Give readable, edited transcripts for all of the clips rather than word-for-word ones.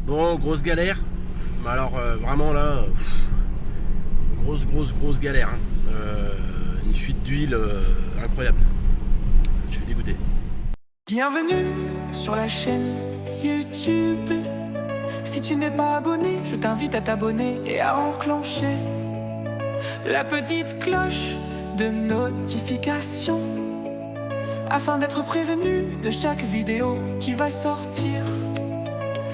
Bon, grosse galère. Mais alors vraiment là, grosse galère. Hein. Une fuite d'huile incroyable. Je suis dégoûté. Bienvenue sur la chaîne YouTube. Si tu n'es pas abonné, je t'invite à t'abonner et à enclencher la petite cloche de notification afin d'être prévenu de chaque vidéo qui va sortir.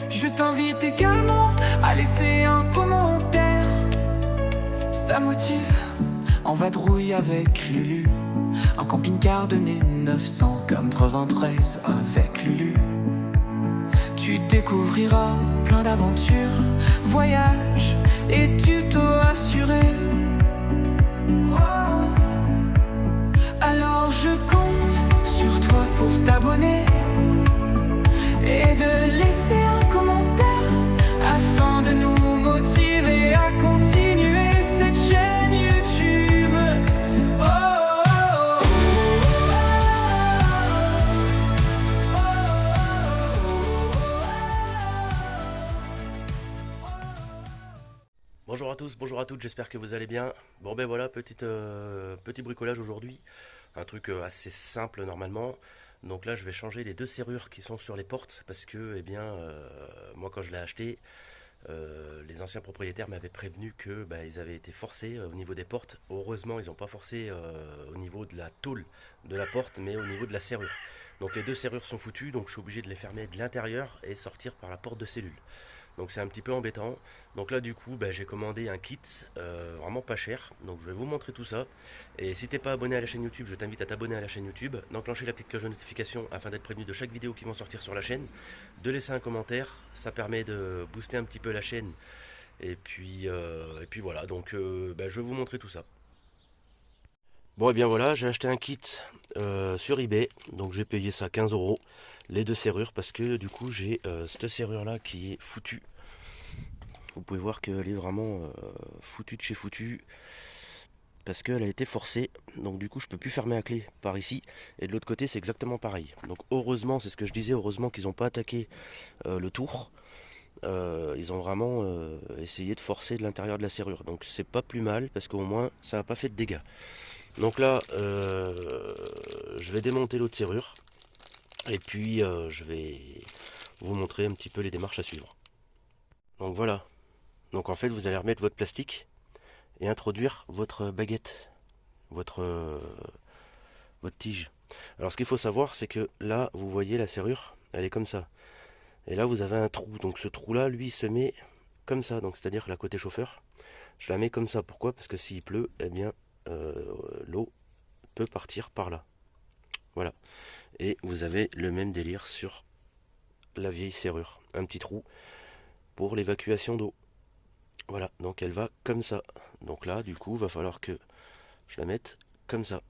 Je t'invite également à laisser un commentaire. Ça motive, en vadrouille avec Lulu, en camping-car de 993 avec Lulu. Tu découvriras plein d'aventures, voyages et tutos assurés. Oh. Alors je compte sur toi pour t'abonner et de laisser un commentaire afin de nous motiver à continuer cette chaîne YouTube. Oh, oh, oh. Bonjour à tous, bonjour à toutes, j'espère que vous allez bien. Bon ben voilà, petit bricolage aujourd'hui. Un truc assez simple normalement. Donc là je vais changer les deux serrures qui sont sur les portes parce que moi quand je l'ai acheté, les anciens propriétaires m'avaient prévenu que ils avaient été forcés au niveau des portes. Heureusement ils n'ont pas forcé au niveau de la tôle de la porte, mais au niveau de la serrure. Donc les deux serrures sont foutues, donc je suis obligé de les fermer de l'intérieur et sortir par la porte de cellule. Donc c'est un petit peu embêtant. Donc là du coup j'ai commandé un kit vraiment pas cher. Donc je vais vous montrer tout ça. Et si t'es pas abonné à la chaîne YouTube, je t'invite à t'abonner à la chaîne YouTube, d'enclencher la petite cloche de notification afin d'être prévenu de chaque vidéo qui vont sortir sur la chaîne, de laisser un commentaire, ça permet de booster un petit peu la chaîne. Et puis voilà, donc je vais vous montrer tout ça. Bon et bien voilà, j'ai acheté un kit sur eBay, donc j'ai payé ça 15 €, les deux serrures, parce que du coup j'ai cette serrure là qui est foutue. Vous pouvez voir qu'elle est vraiment foutue de chez foutue, parce qu'elle a été forcée, donc du coup je peux plus fermer à clé par ici, et de l'autre côté c'est exactement pareil. Donc heureusement, c'est ce que je disais, heureusement qu'ils n'ont pas attaqué le tour. Ils ont vraiment essayé de forcer de l'intérieur de la serrure, donc c'est pas plus mal, parce qu'au moins ça n'a pas fait de dégâts. Donc là, je vais démonter l'autre serrure et puis je vais vous montrer un petit peu les démarches à suivre. Donc voilà. Donc en fait, vous allez remettre votre plastique et introduire votre baguette, votre tige. Alors ce qu'il faut savoir, c'est que là, vous voyez la serrure, elle est comme ça. Et là, vous avez un trou. Donc ce trou-là, lui, se met comme ça. Donc c'est-à-dire la côté chauffeur, je la mets comme ça. Pourquoi? Parce que s'il pleut, eh bien l'eau peut partir par là. Voilà. Et vous avez le même délire sur la vieille serrure. Un petit trou pour l'évacuation d'eau. Voilà, donc elle va comme ça. Donc là, du coup, va falloir que je la mette comme ça.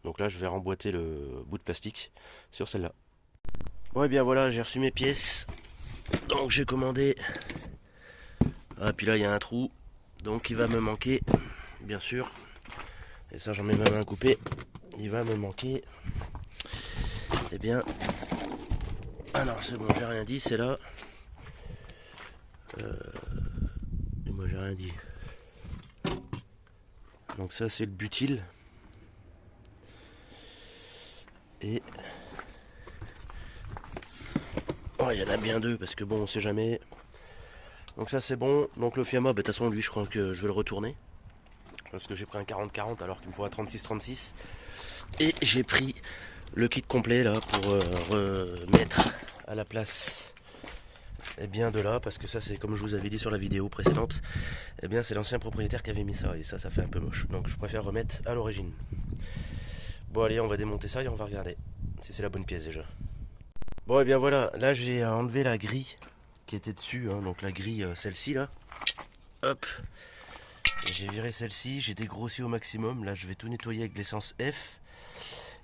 Donc là, je vais remboîter le bout de plastique sur celle-là. Bon, et bien voilà, j'ai reçu mes pièces. Donc j'ai commandé. Ah, puis là, il y a un trou. Donc il va me manquer, bien sûr. Et ça, j'en mets ma main coupée. Il va me manquer. Eh bien. Ah non, c'est bon, j'ai rien dit, c'est là. Moi, j'ai rien dit. Donc, ça, c'est le butyl. Et. Oh, il y en a bien deux, parce que bon, on sait jamais. Donc, ça, c'est bon. Donc, le Fiamma, de toute façon, lui, je crois que je vais le retourner. Parce que j'ai pris un 40-40 alors qu'il me faut un 36-36. Et j'ai pris le kit complet là pour remettre à la place de là, parce que ça c'est comme je vous avais dit sur la vidéo précédente, c'est l'ancien propriétaire qui avait mis ça, et ça fait un peu moche. Donc je préfère remettre à l'origine. Bon allez, on va démonter ça et on va regarder si c'est la bonne pièce déjà. Bon et bien voilà, là j'ai enlevé la grille qui était dessus, hein, donc la grille celle-ci là. Hop. J'ai viré celle-ci, j'ai dégrossi au maximum. Là je vais tout nettoyer avec de l'essence F.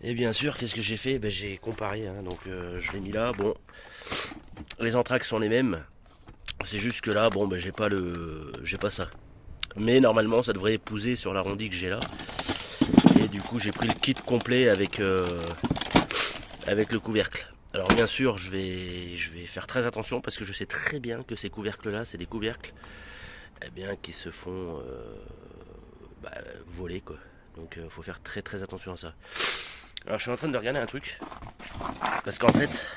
Et bien sûr, qu'est-ce que j'ai fait? J'ai comparé, hein, donc je l'ai mis là. Bon, les entraques sont les mêmes. C'est juste que là, bon, j'ai pas ça. Mais normalement, ça devrait épouser sur l'arrondi que j'ai là. Et du coup, j'ai pris le kit complet avec le couvercle. Alors bien sûr, je vais faire très attention parce que je sais très bien que ces couvercles-là, c'est des couvercles qui se font voler, quoi. Donc faut faire très très attention à ça. Alors je suis en train de regarder un truc. Parce qu'en fait,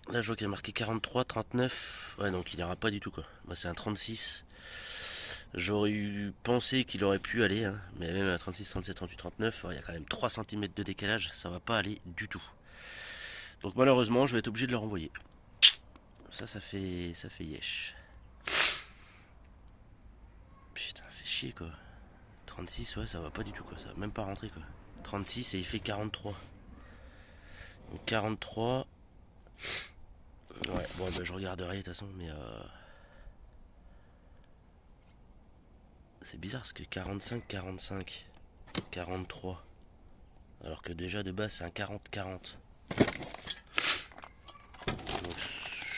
là je vois qu'il y a marqué 43, 39. Ouais, donc il n'ira pas du tout, quoi. Bah, c'est un 36. J'aurais eu pensé qu'il aurait pu aller, hein, mais même à 36, 37, 38, 39, il y a quand même 3 cm de décalage, ça va pas aller du tout. Donc malheureusement, je vais être obligé de le renvoyer. Ça fait yesh. Putain, fait chier, quoi. 36, ouais, ça va pas du tout, quoi. Ça va même pas rentrer, quoi. 36 et il fait 43. Donc 43. Ouais, bon, bah, je regarderai de toute façon, mais c'est bizarre parce que 45, 45, 43. Alors que déjà de base c'est un 40-40. Donc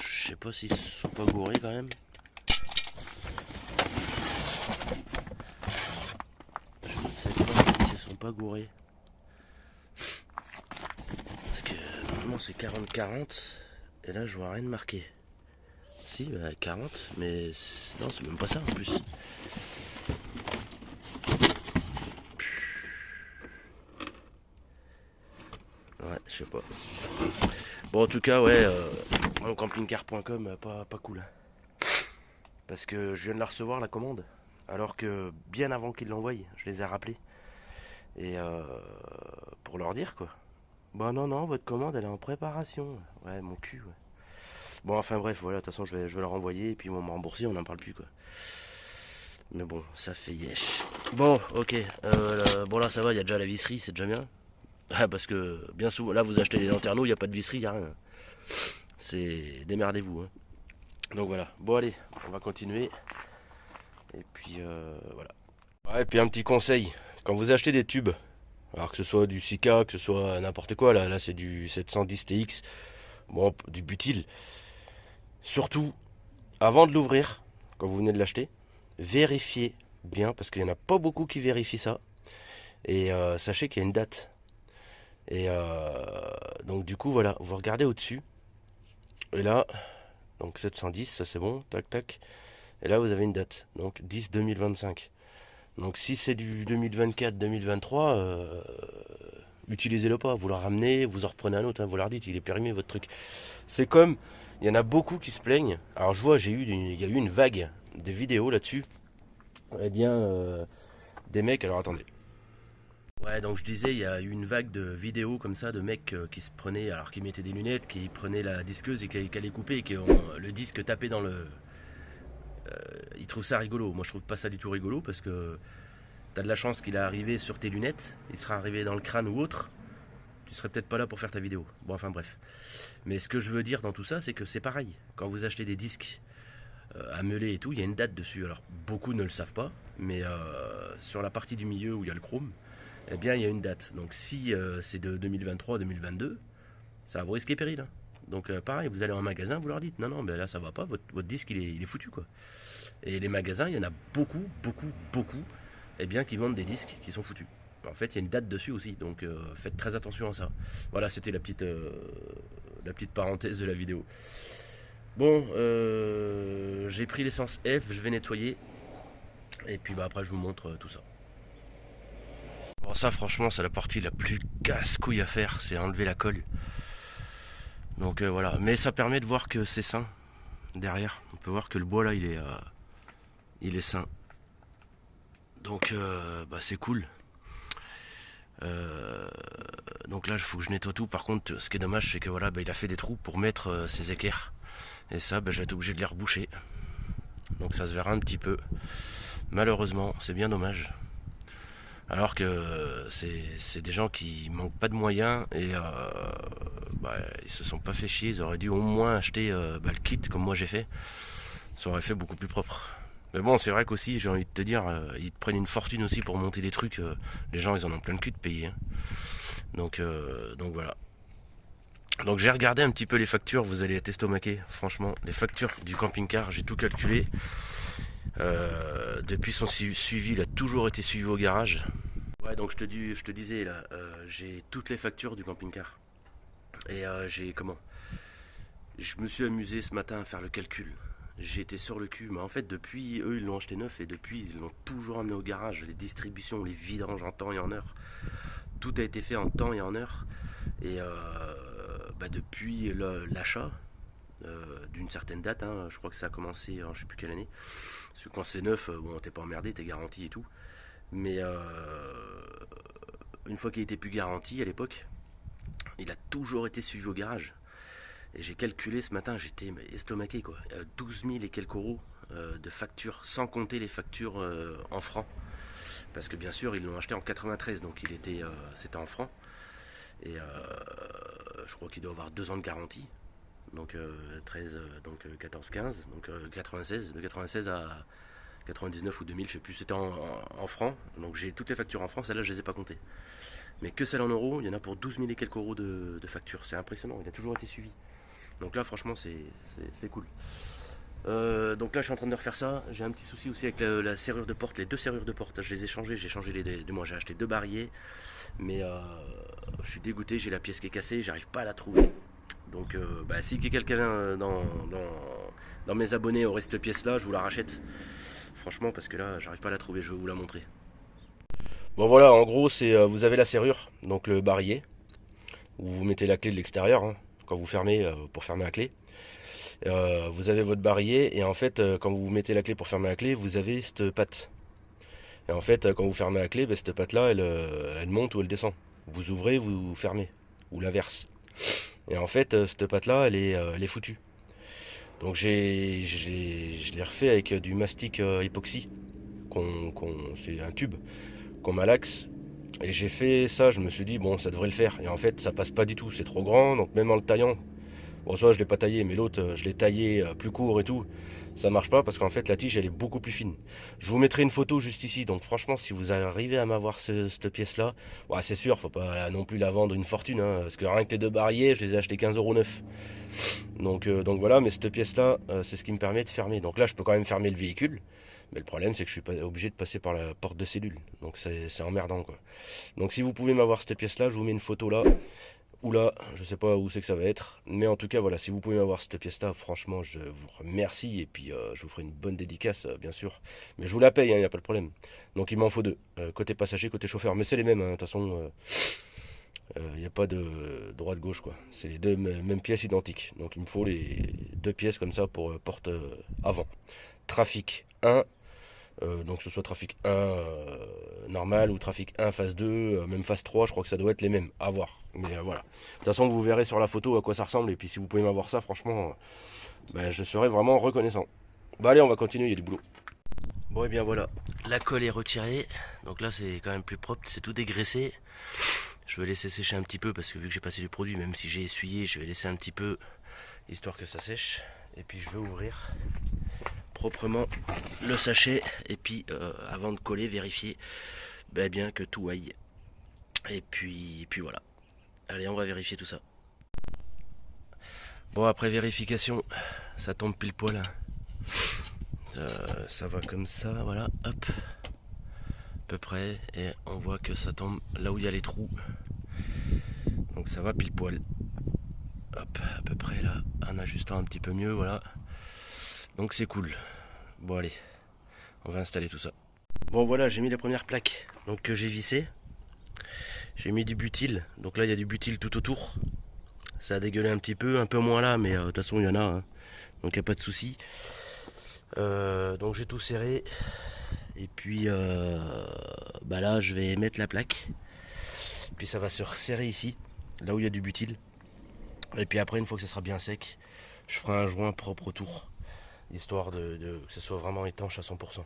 je sais pas s'ils sont pas gourés quand même. Je ne sais pas s'ils se sont pas gourés. Parce que normalement c'est 40-40. Et là je vois rien de marqué. Si, 40, mais non, c'est même pas ça en plus. Ouais, je sais pas. Bon, en tout cas, ouais, mon campingcar.com, pas cool. Parce que je viens de la recevoir, la commande. Alors que bien avant qu'ils l'envoient, je les ai rappelés. Et pour leur dire, quoi. Bah non, votre commande, elle est en préparation. Ouais, mon cul, ouais. Bon, enfin bref, voilà, de toute façon, je vais leur envoyer. Et puis ils vont me rembourser, on n'en parle plus, quoi. Mais bon, ça fait yesh. Bon, ok. Bon, là, ça va, il y a déjà la visserie, c'est déjà bien. Parce que bien souvent, là vous achetez des lanterneaux, il n'y a pas de visserie, il n'y a rien. C'est démerdez-vous. Hein. Donc voilà, bon allez, on va continuer. Et puis voilà. Ouais, et puis un petit conseil, quand vous achetez des tubes, alors que ce soit du Sika, que ce soit n'importe quoi, là c'est du 710 TX, bon, du butyl. Surtout, avant de l'ouvrir, quand vous venez de l'acheter, vérifiez bien, parce qu'il n'y en a pas beaucoup qui vérifient ça. Et sachez qu'il y a une date. Et donc du coup voilà, vous regardez au-dessus. Et là, donc 710, ça c'est bon, tac tac. Et là vous avez une date, donc 10-2025. Donc si c'est du 2024-2023, utilisez-le pas, vous le ramenez, vous en reprenez un autre, hein, vous leur dites, il est périmé votre truc. C'est comme, il y en a beaucoup qui se plaignent. Alors je vois, il y a eu une vague de vidéos là-dessus. Eh bien, des mecs, alors attendez. Ouais, donc je disais, il y a eu une vague de vidéos comme ça de mecs qui se prenaient, alors qui mettaient des lunettes, qui prenaient la disqueuse et qui allaient couper et qui ont le disque tapé dans le... ils trouvent ça rigolo. Moi je trouve pas ça du tout rigolo parce que t'as de la chance qu'il est arrivé sur tes lunettes, il sera arrivé dans le crâne ou autre, tu serais peut-être pas là pour faire ta vidéo. Bon, enfin bref. Mais ce que je veux dire dans tout ça, c'est que c'est pareil. Quand vous achetez des disques à meuler et tout, il y a une date dessus. Alors beaucoup ne le savent pas, mais sur la partie du milieu où il y a le chrome, eh bien il y a une date. Donc si c'est de 2023-2022, ça va vous risquer péril. Hein. Donc pareil, vous allez en magasin, vous leur dites non, mais là ça va pas, votre disque il est foutu, quoi. Et les magasins, il y en a beaucoup, eh bien qui vendent des disques qui sont foutus. En fait, il y a une date dessus aussi, donc faites très attention à ça. Voilà, c'était la petite parenthèse de la vidéo. Bon, j'ai pris l'essence F, je vais nettoyer. Et puis après je vous montre tout ça. Bon, ça franchement c'est la partie la plus casse-couille à faire, c'est enlever la colle. Donc voilà, mais ça permet de voir que c'est sain derrière. On peut voir que le bois là il est sain. Donc c'est cool. Donc là il faut que je nettoie tout. Par contre ce qui est dommage c'est que voilà, il a fait des trous pour mettre ses équerres. Et ça je vais être obligé de les reboucher. Donc ça se verra un petit peu. Malheureusement c'est bien dommage. Alors que c'est des gens qui manquent pas de moyens et ils se sont pas fait chier. Ils auraient dû au moins acheter le kit comme moi j'ai fait. Ça aurait fait beaucoup plus propre. Mais bon, c'est vrai qu'aussi, j'ai envie de te dire, ils te prennent une fortune aussi pour monter des trucs. Les gens, ils en ont plein le cul de payer. Hein. Donc voilà. Donc j'ai regardé un petit peu les factures, vous allez être estomaqué. Franchement, les factures du camping-car, j'ai tout calculé. Depuis son suivi, il a toujours été suivi au garage. Ouais, donc je te disais là, j'ai toutes les factures du camping-car. Et je me suis amusé ce matin à faire le calcul. J'ai été sur le cul, mais en fait depuis, eux ils l'ont acheté neuf et depuis ils l'ont toujours amené au garage. Les distributions, les vidanges en temps et en heure. Tout a été fait en temps et en heure. Et depuis l'achat, d'une certaine date, hein, je crois que ça a commencé en je sais plus quelle année. Parce que quand c'est neuf, bon t'es pas emmerdé, t'es garanti et tout. Mais une fois qu'il était plus garanti à l'époque, il a toujours été suivi au garage. Et j'ai calculé ce matin, j'étais estomaqué quoi. 12 000 et quelques euros de factures, sans compter les factures en francs. Parce que bien sûr, ils l'ont acheté en 93, donc c'était en francs. Et je crois qu'il doit avoir 2 ans de garantie. Donc 14, 15, donc 96, de 96 à 99 ou 2000, je sais plus, c'était en francs. Donc j'ai toutes les factures en francs, celles-là je les ai pas comptées. Mais que celles en euros, il y en a pour 12 000 et quelques euros de factures. C'est impressionnant, il a toujours été suivi. Donc là, franchement, c'est cool. Donc là, je suis en train de refaire ça. J'ai un petit souci aussi avec la serrure de porte, les deux serrures de porte. Je les ai changées. J'ai changé j'ai acheté 2 barillet. Mais je suis dégoûté, j'ai la pièce qui est cassée, j'arrive pas à la trouver. Donc si quelqu'un dans mes abonnés aurait cette pièce là, je vous la rachète. Franchement, parce que là, j'arrive pas à la trouver, je vais vous la montrer. Bon voilà, en gros, vous avez la serrure, donc le barillet, où vous mettez la clé de l'extérieur, hein, quand vous fermez, pour fermer la clé. Vous avez votre barillet, et en fait, quand vous mettez la clé pour fermer la clé, vous avez cette patte. Et en fait, quand vous fermez la clé, cette patte-là, elle monte ou elle descend. Vous ouvrez, vous fermez, ou l'inverse. Et en fait, cette patte-là, elle est foutue. Donc je l'ai refait avec du mastic époxy, c'est un tube qu'on malaxe. Et j'ai fait ça, je me suis dit, bon, ça devrait le faire. Et en fait, ça passe pas du tout, c'est trop grand, donc même en le taillant, bon, soit je l'ai pas taillé, mais l'autre, je l'ai taillé plus court et tout, ça marche pas parce qu'en fait, la tige, elle est beaucoup plus fine. Je vous mettrai une photo juste ici, donc franchement, si vous arrivez à m'avoir cette pièce-là, ouais, c'est sûr, faut pas non plus la vendre une fortune, hein, parce que rien que les 2 barillet, je les ai achetés 15 € neuf. Donc voilà, mais cette pièce-là, c'est ce qui me permet de fermer. Donc là, je peux quand même fermer le véhicule. Mais le problème, c'est que je suis pas obligé de passer par la porte de cellule. Donc c'est emmerdant, quoi. Donc si vous pouvez m'avoir cette pièce-là, je vous mets une photo là. Ou là, je sais pas où c'est que ça va être. Mais en tout cas, voilà, si vous pouvez m'avoir cette pièce-là, franchement, je vous remercie. Et puis, je vous ferai une bonne dédicace, bien sûr. Mais je vous la paye, il n'y a pas de problème. Donc il m'en faut 2. Côté passager, côté chauffeur. Mais c'est les mêmes, hein, de toute façon. Il n'y a pas de droite-gauche, quoi. C'est les deux mêmes pièces identiques. Donc il me faut les 2 pièces comme ça pour porte avant. Trafic 1. Donc que ce soit trafic 1 normal ou trafic 1 phase 2, même phase 3, je crois que ça doit être les mêmes, à voir. Mais voilà. De toute façon, vous verrez sur la photo à quoi ça ressemble. Et puis si vous pouvez m'avoir ça, franchement, je serai vraiment reconnaissant. Bah allez, on va continuer, il y a du boulot. Bon et bien voilà, la colle est retirée. Donc là c'est quand même plus propre, c'est tout dégraissé. Je vais laisser sécher un petit peu parce que vu que j'ai passé du produit, même si j'ai essuyé, je vais laisser un petit peu histoire que ça sèche. Et puis je vais ouvrir proprement le sachet et puis avant de coller, vérifier bien que tout aille. Et puis voilà. Allez, on va vérifier tout ça. Bon, après vérification, ça tombe pile poil. Ça va comme ça, voilà, hop, à peu près, et on voit que ça tombe là où il y a les trous. Donc ça va pile poil. Hop, à peu près là, en ajustant un petit peu mieux, voilà. Donc c'est cool. Bon allez, on va installer tout ça. Bon voilà, j'ai mis les premières plaques donc que j'ai vissées. J'ai mis du butyl, donc là il y a du butyl tout autour. Ça a dégueulé un petit peu, un peu moins là, mais de toute façon il y en a, hein. Donc il n'y a pas de souci. Donc j'ai tout serré. Et puis là je vais mettre la plaque. Puis ça va se resserrer ici, là où il y a du butyl. Et puis après, une fois que ça sera bien sec, je ferai un joint propre autour, histoire que ce soit vraiment étanche à 100%.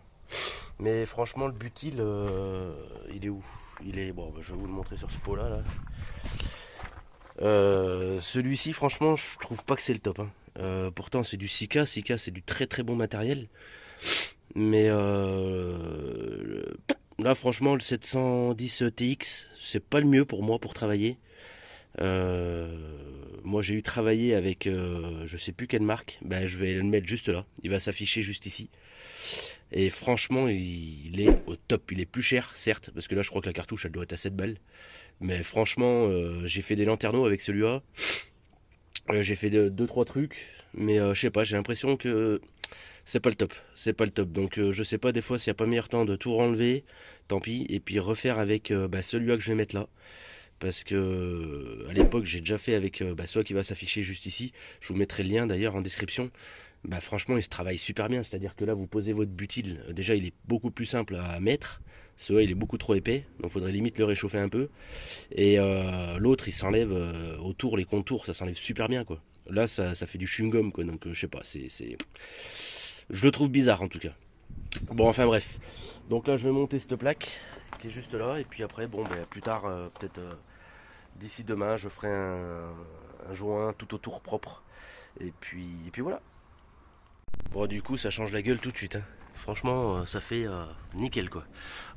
Mais franchement, le butyl, il est où? Il est bon. Je vais vous le montrer sur ce pot là. Celui-ci, franchement, je trouve pas que c'est le top, hein. Pourtant, c'est du Sika. Sika, c'est du très très bon matériel. Mais là, franchement, le 710 TX, c'est pas le mieux pour moi pour travailler. Moi j'ai eu travaillé avec je sais plus quelle marque, je vais le mettre juste là, il va s'afficher juste ici. Et franchement, il est au top. Il est plus cher, certes, parce que là, je crois que la cartouche, elle doit être à 7 balles. Mais franchement, j'ai fait des lanterneaux avec celui-là. J'ai fait deux trois trucs. Mais je sais pas, j'ai l'impression que c'est pas le top. C'est pas le top. Donc je sais pas des fois s'il n'y a pas meilleur temps de tout renlever. Tant pis. Et puis refaire avec celui-là que je vais mettre là. Parce que à l'époque, j'ai déjà fait avec celui qui va s'afficher juste ici. Je vous mettrai le lien d'ailleurs en description. Bah franchement il se travaille super bien, c'est à dire que là vous posez votre butyl, déjà il est beaucoup plus simple à mettre, celui-là il est beaucoup trop épais, donc il faudrait limite le réchauffer un peu, et l'autre il s'enlève autour, les contours, ça s'enlève super bien quoi. Là ça fait du chewing-gum quoi, donc je sais pas, je le trouve bizarre en tout cas. Bon enfin bref, donc là je vais monter cette plaque qui est juste là, et puis après bon ben plus tard, peut-être d'ici demain je ferai un joint tout autour propre, et puis voilà. Bon, du coup, ça change la gueule tout de suite, hein. Franchement, ça fait nickel quoi.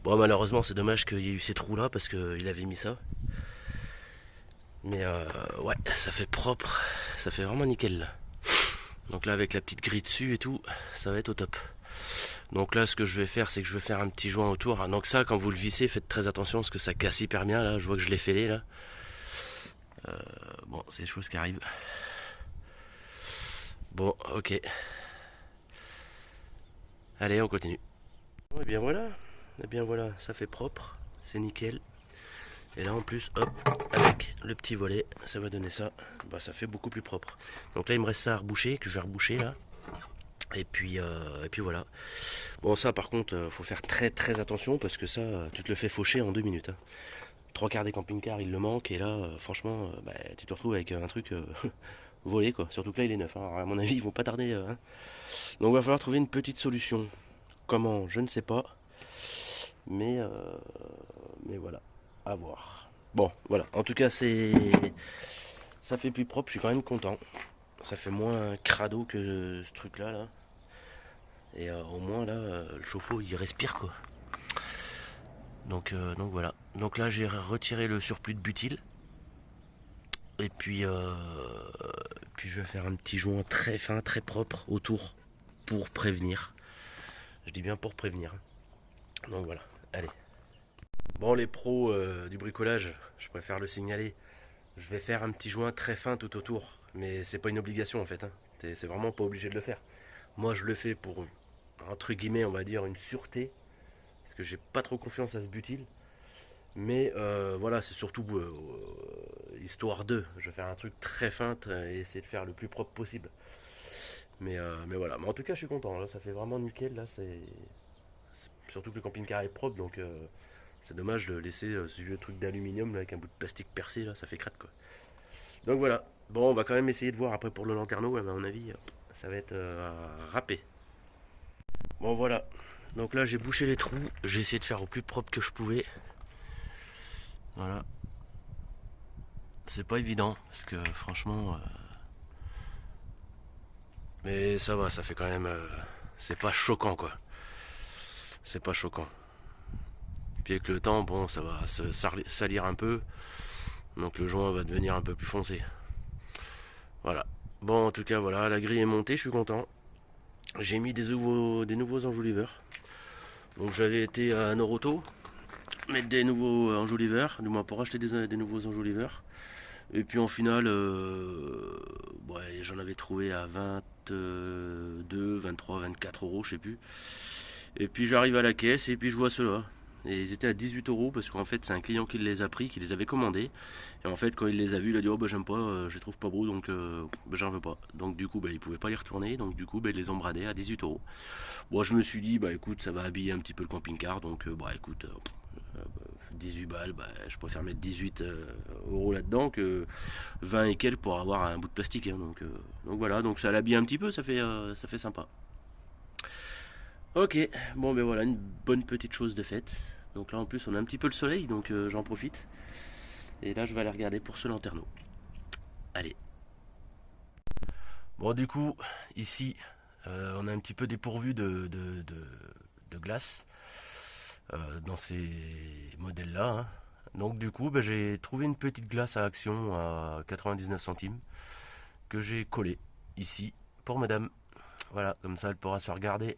Bon, malheureusement, c'est dommage qu'il y ait eu ces trous là parce qu'il avait mis ça. Mais ouais, ça fait propre. Ça fait vraiment nickel là. Donc là, avec la petite grille dessus et tout, ça va être au top. Donc là, ce que je vais faire, c'est que je vais faire un petit joint autour. Donc ça, quand vous le vissez, faites très attention parce que ça casse hyper bien là. Je vois que je l'ai fêlé là. Bon, c'est des choses qui arrivent. Bon, ok. Allez, on continue. Bon, et bien voilà, ça fait propre, c'est nickel. Et là en plus, hop, avec le petit volet, ça va donner ça. Bah, ça fait beaucoup plus propre. Donc là, il me reste ça à reboucher, que je vais reboucher là. Et puis voilà. Bon, ça par contre, faut faire très très attention parce que ça, tu te le fais faucher en 2 minutes, hein. 3 quarts des camping-cars, il le manque. Et là, franchement, tu te retrouves avec un truc volé quoi. Surtout que là, il est neuf, hein. Alors, à mon avis, ils vont pas tarder, hein. Donc, il va falloir trouver une petite solution. Comment, je ne sais pas. Mais voilà, à voir. Bon, voilà. En tout cas, ça fait plus propre. Je suis quand même content. Ça fait moins crado que ce truc-là, là. Et au moins, là, le chauffe-eau, il respire, quoi. Donc voilà. Donc là, j'ai retiré le surplus de butyl. Et puis je vais faire un petit joint très fin, très propre autour pour prévenir. Je dis bien pour prévenir. Donc voilà, allez. Bon, les pros du bricolage, je préfère le signaler. Je vais faire un petit joint très fin tout autour. Mais c'est pas une obligation en fait, hein. C'est vraiment pas obligé de le faire. Moi, je le fais pour, entre guillemets, on va dire, une sûreté. Parce que j'ai pas trop confiance à ce butyl. Mais voilà, c'est surtout histoire de. Je vais faire un truc très fin et essayer de faire le plus propre possible. Mais voilà. Mais en tout cas, je suis content. Là, ça fait vraiment nickel. Là, surtout que le camping-car est propre. Donc, c'est dommage de laisser ce vieux truc d'aluminium avec un bout de plastique percé. Là, ça fait crade quoi. Donc voilà. Bon, on va quand même essayer de voir après pour le lanterneau. À mon avis, ça va être râpé. Bon, voilà. Donc là, j'ai bouché les trous. J'ai essayé de faire au plus propre que je pouvais. Voilà. C'est pas évident parce que franchement, mais ça va, ça fait quand même, c'est pas choquant quoi. C'est pas choquant. Puis avec le temps, bon, ça va se salir un peu, donc le joint va devenir un peu plus foncé. Voilà. Bon, en tout cas, voilà, la grille est montée, je suis content. J'ai mis des nouveaux enjoliveurs. Donc j'avais été à Noroto mettre des nouveaux enjoliveurs, du moins pour acheter des nouveaux enjoliveurs. Et puis en finale, ouais, j'en avais trouvé à 22, 23, 24 euros, je sais plus. Et puis j'arrive à la caisse et puis je vois ceux-là. Et ils étaient à 18 euros parce qu'en fait c'est un client qui les a pris, qui les avait commandés. Et en fait quand il les a vus, il a dit oh bah j'aime pas, je les trouve pas beaux donc bah, j'en veux pas. Donc du coup bah, il pouvait pas les retourner, donc du coup bah, ils les ont bradés à 18 euros. Bon je me suis dit bah écoute ça va habiller un petit peu le camping-car donc bah écoute 18 balles, bah, je préfère mettre 18 euros là-dedans que 20 et quelques pour avoir un bout de plastique, hein. Donc voilà, donc ça l'habille un petit peu, ça fait sympa. Ok, bon ben voilà, une bonne petite chose de faite. Donc là en plus on a un petit peu le soleil, donc j'en profite. Et là je vais aller regarder pour ce lanterneau. Allez. Bon du coup, ici, on a un petit peu dépourvu de glace dans ces modèles-là, hein. Donc du coup, j'ai trouvé une petite glace à Action à 99 centimes que j'ai collée ici pour madame. Voilà, comme ça elle pourra se faire garder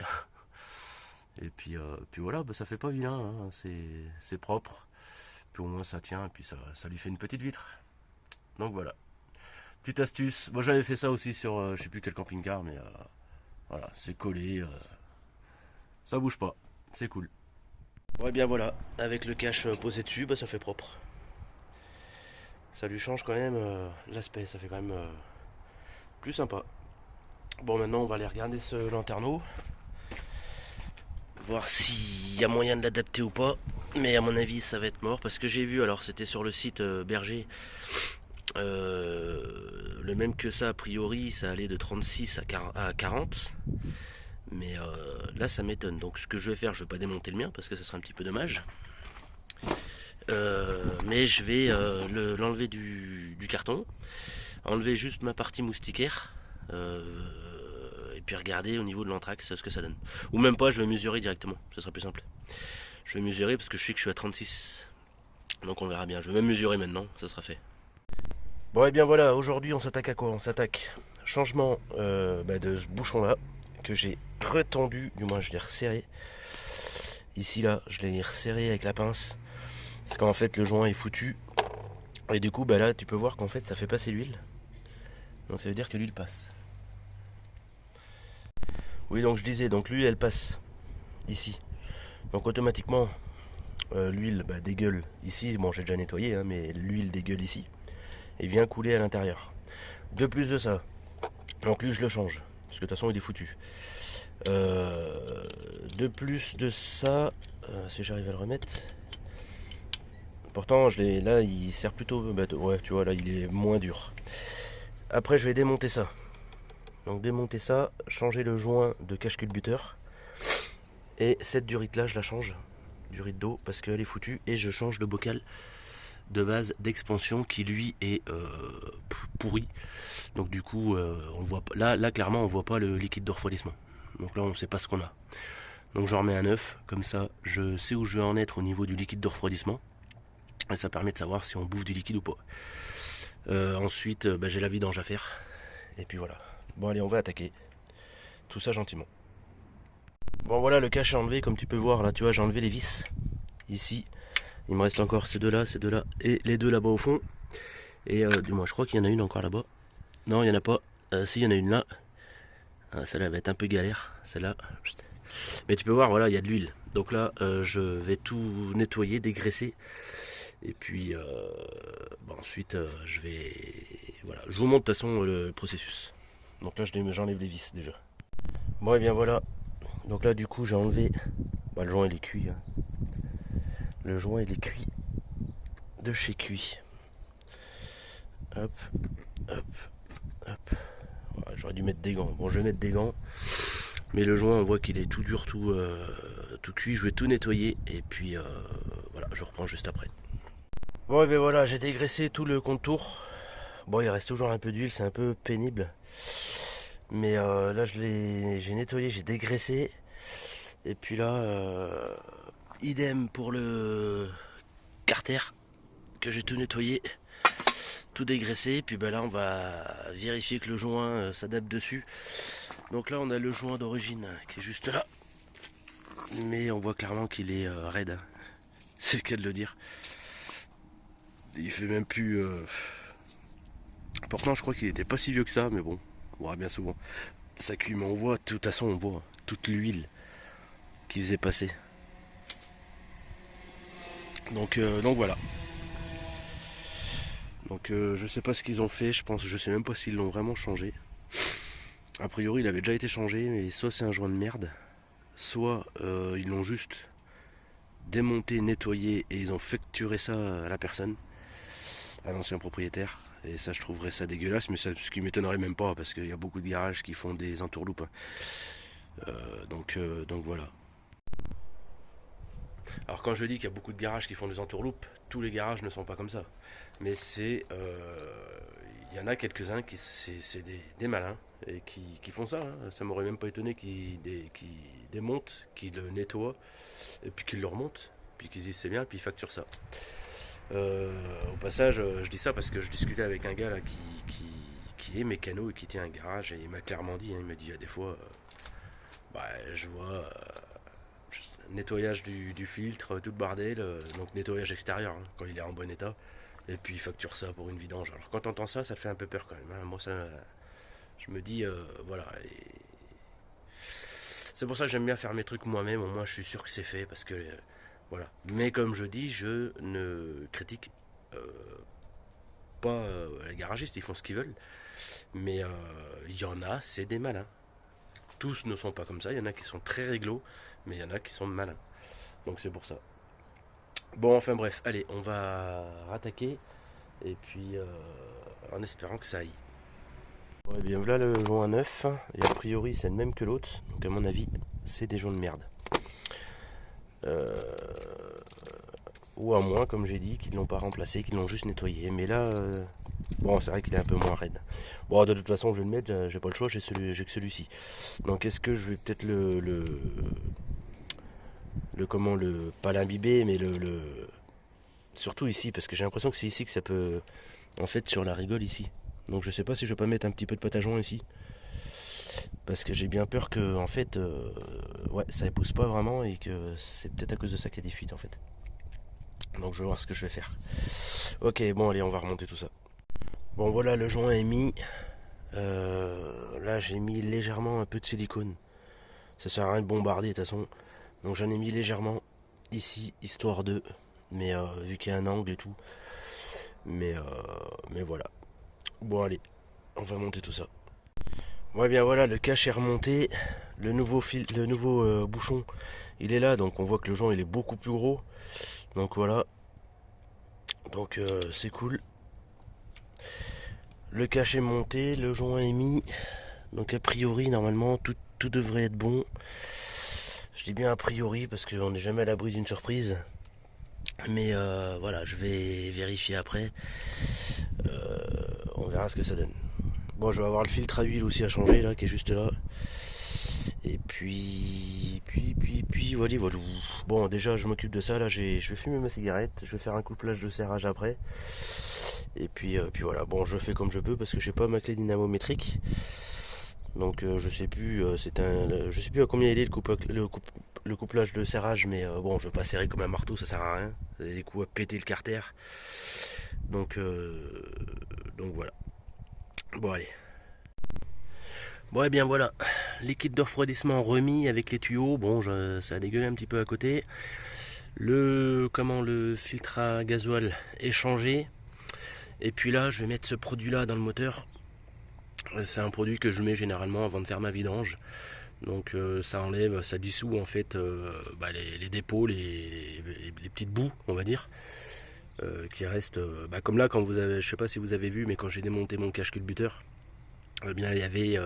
Et puis voilà, bah, ça fait pas vilain, hein, c'est propre. Puis au moins ça tient, et puis ça lui fait une petite vitre. Donc voilà, petite astuce. Moi j'avais fait ça aussi sur je sais plus quel camping-car, mais voilà, c'est collé, ça bouge pas, c'est cool. Bon et bien voilà, avec le cache posé dessus, bah, ça fait propre. Ça lui change quand même l'aspect, ça fait quand même plus sympa. Bon, maintenant on va aller regarder ce lanterneau, voir s'il y a moyen de l'adapter ou pas. Mais à mon avis ça va être mort, parce que j'ai vu, alors c'était sur le site Berger, le même que ça a priori, ça allait de 36 à 40. Mais là ça m'étonne, donc ce que je vais faire, je vais pas démonter le mien parce que ça serait un petit peu dommage. Mais je vais l'enlever du carton, enlever juste ma partie moustiquaire, et puis regarder au niveau de l'anthrax ce que ça donne. Ou même pas, je vais mesurer directement, ce sera plus simple. Je vais mesurer parce que je sais que je suis à 36. Donc on verra bien, je vais même mesurer maintenant, ça sera fait. Bon et bien voilà, aujourd'hui on s'attaque à quoi? On s'attaque changement de ce bouchon là, que j'ai retendu, du moins je l'ai resserré. Ici là, je l'ai resserré avec la pince, parce qu'en fait le joint est foutu. Et du coup là tu peux voir qu'en fait ça fait passer l'huile. Donc ça veut dire que l'huile passe. Oui, donc je disais, donc l'huile elle passe ici. Donc automatiquement l'huile dégueule ici. Bon, j'ai déjà nettoyé, hein, mais l'huile dégueule ici et vient couler à l'intérieur. De plus de ça, donc lui je le change parce que de toute façon il est foutu. De plus de ça, si j'arrive à le remettre. Pourtant là il sert plutôt, ouais tu vois là il est moins dur. Après je vais démonter ça. Donc démonter ça, changer le joint de cache-culbuteur. Et cette durite là je la change, durite d'eau, parce qu'elle est foutue. Et je change le bocal de vase d'expansion qui lui est pourri. Donc du coup on voit pas, là clairement on voit pas le liquide de refroidissement. Donc là on sait pas ce qu'on a. Donc j'en remets un neuf, comme ça je sais où je vais en être au niveau du liquide de refroidissement. Et ça permet de savoir si on bouffe du liquide ou pas. Ensuite j'ai la vidange à faire. Et puis voilà. Bon allez, on va attaquer tout ça gentiment. Bon voilà, le cache est enlevé, comme tu peux voir là, tu vois, j'ai enlevé les vis ici. Il me reste encore ces deux là et les deux là-bas au fond. Et du moins je crois qu'il y en a une encore là-bas. Non, il n'y en a pas. Si, il y en a une là. Ah, celle-là va être un peu galère, celle-là. Mais tu peux voir, voilà, il y a de l'huile. Donc là, je vais tout nettoyer, dégraisser. Et puis ensuite je vais, voilà, je vous montre de toute façon le processus. Donc là j'enlève les vis déjà. Bon et bien voilà, donc là du coup j'ai enlevé, le joint il est cuit, hein. Le joint il est cuit de chez Cuit. Hop, hop, hop. Voilà, j'aurais dû mettre des gants. Bon, je vais mettre des gants, mais le joint on voit qu'il est tout dur, tout cuit. Je vais tout nettoyer et puis voilà, je reprends juste après. Bon et bien voilà, j'ai dégraissé tout le contour. Bon, il reste toujours un peu d'huile, c'est un peu pénible. Mais là j'ai nettoyé, j'ai dégraissé. Et puis là, idem pour le carter, que j'ai tout nettoyé, tout dégraissé. Puis là on va vérifier que le joint s'adapte dessus. Donc là on a le joint d'origine qui est juste là. Mais on voit clairement qu'il est raide. C'est le cas de le dire. Il fait même plus... Pourtant je crois qu'il était pas si vieux que ça, mais bon, on verra bien souvent. Ça cuit, mais on voit, de toute façon on voit toute l'huile qui faisait passer. Donc voilà. Donc je sais pas ce qu'ils ont fait, je sais même pas s'ils l'ont vraiment changé. A priori il avait déjà été changé, mais soit c'est un joint de merde, soit ils l'ont juste démonté, nettoyé et ils ont facturé ça à la personne, à l'ancien propriétaire. Et ça je trouverais ça dégueulasse, mais ça, ce qui m'étonnerait même pas, parce qu'il y a beaucoup de garages qui font des entourloupes. Donc voilà. Alors quand je dis qu'il y a beaucoup de garages qui font des entourloupes, tous les garages ne sont pas comme ça. Mais c'est... il y en a quelques-uns qui c'est des malins et qui font ça. Hein. Ça m'aurait même pas étonné qu'ils démontent, qu'ils le nettoient, et puis qu'ils le remontent, puis qu'ils disent c'est bien, puis ils facturent ça. Au passage, je dis ça parce que je discutais avec un gars là qui est mécano et qui tient un garage, et il m'a clairement dit, hein, il me dit il y a des fois, je vois nettoyage du filtre, tout le bordel, donc nettoyage extérieur hein, quand il est en bon état. Et puis il facture ça pour une vidange. Alors quand t'entends ça, ça te fait un peu peur quand même. Hein. Moi ça, je me dis, voilà. C'est pour ça que j'aime bien faire mes trucs moi-même, au moins je suis sûr que c'est fait, parce que, voilà. Mais comme je dis, je ne critique pas les garagistes, ils font ce qu'ils veulent. Mais il y en a, c'est des malins. Tous ne sont pas comme ça, il y en a qui sont très réglo, mais il y en a qui sont malins. Donc c'est pour ça. Bon, enfin bref, allez, on va rattaquer, et puis en espérant que ça aille. Bon, et bien voilà le joint neuf, et a priori c'est le même que l'autre, donc à mon avis c'est des joints de merde. Ou à moins, comme j'ai dit, qu'ils ne l'ont pas remplacé, qu'ils l'ont juste nettoyé. Mais là, bon, c'est vrai qu'il est un peu moins raide. Bon, de toute façon, je vais le mettre, j'ai pas le choix, j'ai que celui-ci. Donc, est-ce que je vais peut-être pas l'imbiber, mais surtout ici, parce que j'ai l'impression que c'est ici que ça peut, en fait, sur la rigole ici. Donc, je sais pas si je vais pas mettre un petit peu de pâte à joint ici. Parce que j'ai bien peur que, en fait, ouais, ça épouse pas vraiment et que c'est peut-être à cause de ça qu'il y a des fuites, en fait. Donc je vais voir ce que je vais faire. Ok, bon allez, on va remonter tout ça. Bon voilà, le joint est mis. Là j'ai mis légèrement un peu de silicone. Ça sert à rien de bombarder de toute façon. Donc j'en ai mis légèrement ici, histoire de. Mais vu qu'il y a un angle et tout. Mais voilà. Bon allez, on va monter tout ça. Ouais bien voilà, le cache est remonté. Le nouveau bouchon, il est là. Donc on voit que le joint il est beaucoup plus gros. Donc voilà, donc c'est cool. Le cache est monté, le joint est mis. Donc a priori, normalement, tout devrait être bon. Je dis bien a priori parce qu'on n'est jamais à l'abri d'une surprise. Mais voilà, je vais vérifier après. On verra ce que ça donne. Bon, je vais avoir le filtre à huile aussi à changer là, qui est juste là. Et puis voilà. Bon, déjà je m'occupe de ça. Là, je vais fumer ma cigarette. Je vais faire un couplage de serrage après. Et puis voilà. Bon, je fais comme je peux parce que j'ai pas ma clé dynamométrique. Donc je sais plus. Je sais plus à combien il est le couplage de serrage, mais bon, je vais pas serrer comme un marteau, ça sert à rien. Ça a des coups à péter le carter. Donc voilà. Bon allez. Bon et bien voilà, liquide de refroidissement remis avec les tuyaux. Bon, ça a dégueulé un petit peu à côté. Le filtre à gasoil est changé. Et puis là, je vais mettre ce produit là dans le moteur. C'est un produit que je mets généralement avant de faire ma vidange. Donc ça enlève, ça dissout en fait les dépôts, les petites boues, on va dire. Qui restent, comme là quand vous avez, je sais pas si vous avez vu, mais quand j'ai démonté mon cache culbuteur, eh bien il y avait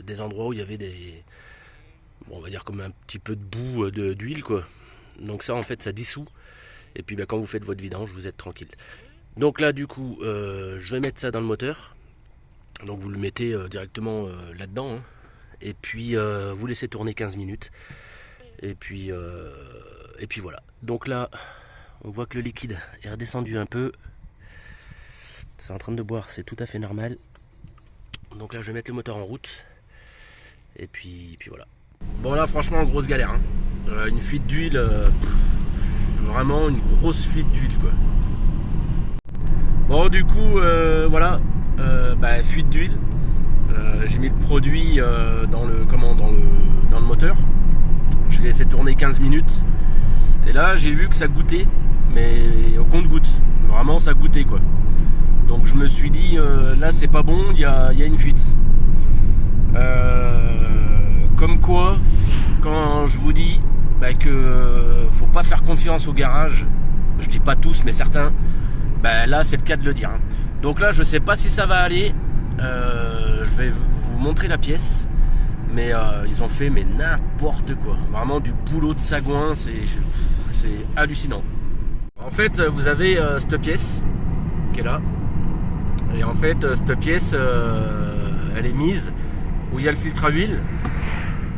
des endroits où il y avait on va dire comme un petit peu de boue d'huile quoi. Donc ça en fait ça dissout. Et puis quand vous faites votre vidange, vous êtes tranquille. Donc là du coup je vais mettre ça dans le moteur. Donc vous le mettez directement là-dedans. Hein. Et puis vous laissez tourner 15 minutes. Et puis voilà. Donc là, on voit que le liquide est redescendu un peu. C'est en train de boire, c'est tout à fait normal. Donc là, je vais mettre le moteur en route. Et puis voilà. Bon là, franchement, grosse galère. Hein. Une fuite d'huile, vraiment une grosse fuite d'huile quoi. Bon du coup, voilà, fuite d'huile. J'ai mis le produit dans le moteur. Je l'ai laissé tourner 15 minutes. Et là j'ai vu que ça goûtait, mais au compte-goutte. Vraiment ça goûtait quoi. Donc je me suis dit là c'est pas bon, il y a une fuite. Comme quoi, quand je vous dis que faut pas faire confiance au garage, je dis pas tous mais certains, là c'est le cas de le dire. Hein. Donc là je sais pas si ça va aller. Je vais vous montrer la pièce, mais ils ont fait n'importe quoi, vraiment du boulot de sagouin, c'est hallucinant. En fait vous avez cette pièce qui est là, et en fait cette pièce elle est mise où il y a le filtre à huile,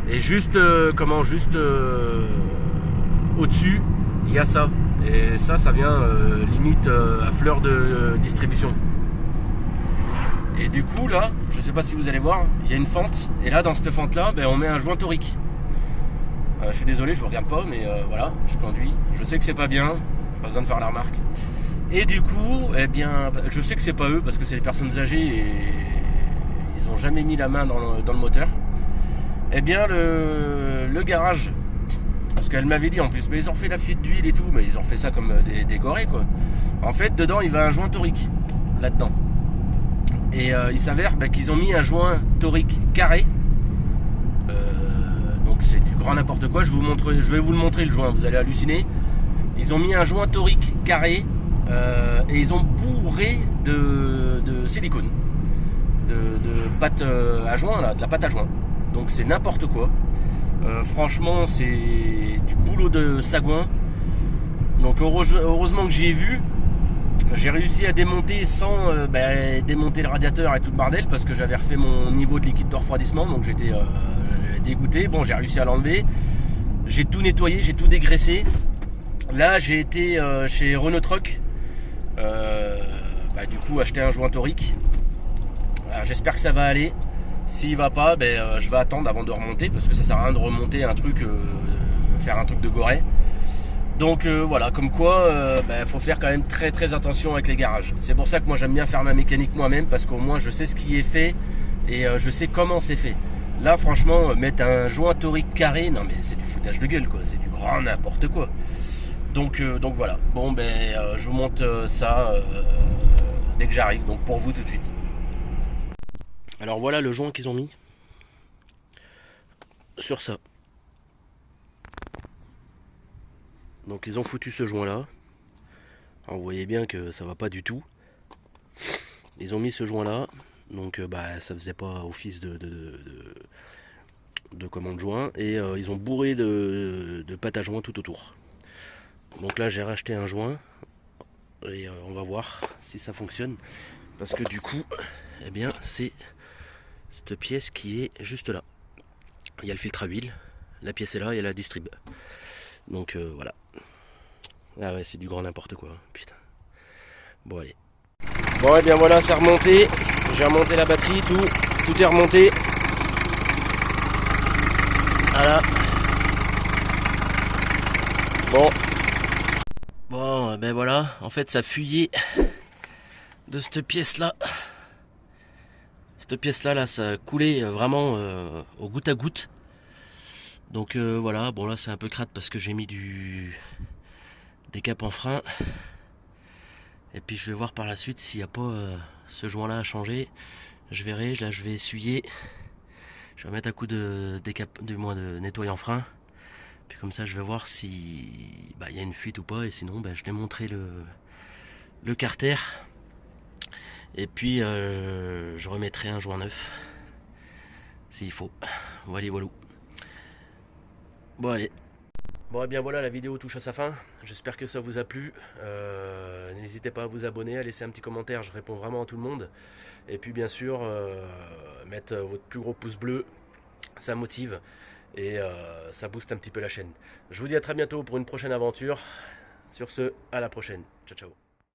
et juste au-dessus il y a ça, et ça vient limite à fleur de distribution. Et du coup là, je sais pas si vous allez voir, il y a une fente, et là dans cette fente là, on met un joint torique. Je suis désolé, je vous regarde pas, mais voilà, je conduis. Je sais que c'est pas bien, pas besoin de faire la remarque. Et du coup, eh bien, je sais que c'est pas eux parce que c'est les personnes âgées et ils ont jamais mis la main dans le moteur. Eh bien, le garage, parce qu'elle m'avait dit en plus, mais ils ont fait la fuite d'huile et tout, mais ils ont fait ça comme des gorées quoi. En fait, dedans, il va un joint torique là-dedans. Et il s'avère qu'ils ont mis un joint torique carré. Donc c'est du grand n'importe quoi. Je vais vous le montrer le joint, vous allez halluciner. Ils ont mis un joint torique carré et ils ont bourré de silicone, de pâte à joint, là, de la pâte à joint. Donc c'est n'importe quoi. Franchement, c'est du boulot de sagouin. Donc heureusement que j'ai vu. J'ai réussi à démonter sans démonter le radiateur et tout le bordel parce que j'avais refait mon niveau de liquide de refroidissement, donc j'étais dégoûté. Bon, j'ai réussi à l'enlever. J'ai tout nettoyé, j'ai tout dégraissé. Là, j'ai été chez Renault Truck. Du coup, acheter un joint torique. J'espère que ça va aller. S'il va pas, je vais attendre avant de remonter parce que ça sert à rien de remonter un truc, faire un truc de goré. Donc voilà, comme quoi faut faire quand même très très attention avec les garages. C'est pour ça que moi j'aime bien faire ma mécanique moi-même parce qu'au moins je sais ce qui est fait et je sais comment c'est fait. Là franchement, mettre un joint torique carré, non mais c'est du foutage de gueule quoi, c'est du grand n'importe quoi. Donc voilà, bon je vous montre ça dès que j'arrive, donc pour vous tout de suite. Alors voilà le joint qu'ils ont mis sur ça. Donc ils ont foutu ce joint là. Alors, vous voyez bien que ça va pas du tout. Ils ont mis ce joint là. Donc ça faisait pas office de commande joint. Et ils ont bourré de pâte à joint tout autour. Donc là j'ai racheté un joint. Et on va voir si ça fonctionne. Parce que du coup, eh bien c'est cette pièce qui est juste là. Il y a le filtre à huile. La pièce est là, il y a la distrib. Donc voilà. Ah ouais, c'est du grand n'importe quoi, putain. Bon allez. Bon et bien voilà, c'est remonté. J'ai remonté la batterie, tout est remonté. Voilà. Bon, ben voilà, en fait ça fuyait de cette pièce là. Cette pièce là, ça coulait vraiment au goutte à goutte. Donc voilà, bon là c'est un peu crade parce que j'ai mis des capes en frein. Et puis je vais voir par la suite s'il n'y a pas ce joint là à changer. Je verrai, là je vais essuyer. Je vais mettre un coup de nettoyant frein. Puis comme ça je vais voir si y a une fuite ou pas. Et sinon je démonterai le carter. Et puis je remettrai un joint neuf. S'il faut. Voilà. Bon allez. Bon et bien voilà, la vidéo touche à sa fin. J'espère que ça vous a plu. N'hésitez pas à vous abonner, à laisser un petit commentaire, je réponds vraiment à tout le monde. Et puis bien sûr, mettre votre plus gros pouce bleu, ça motive et ça booste un petit peu la chaîne. Je vous dis à très bientôt pour une prochaine aventure. Sur ce, à la prochaine. Ciao ciao.